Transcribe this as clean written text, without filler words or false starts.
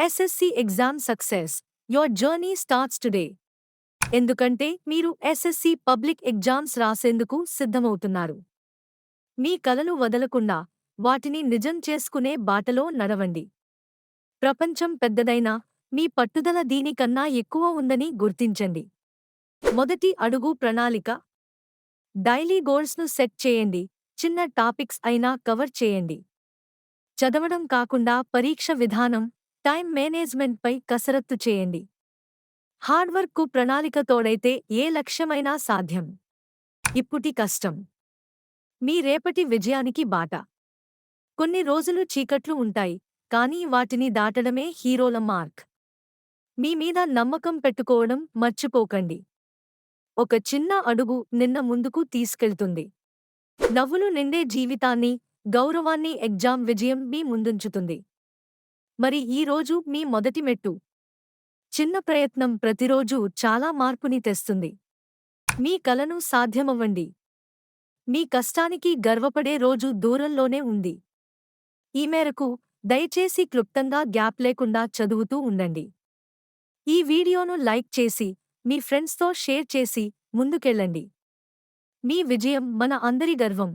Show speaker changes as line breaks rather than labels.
SSC exam success. Your journey starts today. ఎందుకంటే మీరు SSC public exams రాసేందుకు సిద్ధమవుతున్నారు. మీ కలలు వదలకుండా వాటిని నిజం చేసుకునే బాటలో నడవండి. ప్రపంచం పెద్దదైనా మీ పట్టుదల దీనికన్నా ఎక్కువ ఉందని గుర్తించండి. మొదటి అడుగు ప్రణాళిక. డైలీ గోల్స్ను సెట్ చేయండి. చిన్న టాపిక్స్ అయినా కవర్ చేయండి. చదవడం కాకుండా పరీక్ష విధానం, టైం మేనేజ్మెంట్పై కసరత్తు చేయండి. హార్డ్వర్క్కు ప్రణాళిక తోడైతే ఏ లక్ష్యమైనా సాధ్యం. ఇప్పుటి కష్టం మీ రేపటి విజయానికి బాట. కొన్ని రోజులు చీకట్లు ఉంటాయి, కానీ వాటిని దాటడమే హీరోల మార్క్. మీ మీద నమ్మకం పెట్టుకోవడం మర్చిపోకండి. ఒక చిన్న అడుగు నిన్న ముందుకు తీసుకెళ్తుంది. నవ్వులు నిండే జీవితాన్ని, గౌరవాన్ని ఎగ్జామ్ విజయం మీ ముందుంచుతుంది. మరి ఈ రోజు మీ మొదటి మెట్టు. చిన్న ప్రయత్నం ప్రతిరోజూ చాలా మార్పుని తెస్తుంది. మీ కలను సాధ్యమవ్వండి. మీ కష్టానికి గర్వపడే రోజు దూరంలోనే ఉంది. ఈ మేరకు దయచేసి క్లుప్తంగా గ్యాప్ లేకుండా చదువుతూ ఉండండి. ఈ వీడియోను లైక్ చేసి మీ ఫ్రెండ్స్తో షేర్ చేసి ముందుకెళ్ళండి. మీ విజయం మన అందరి గర్వం.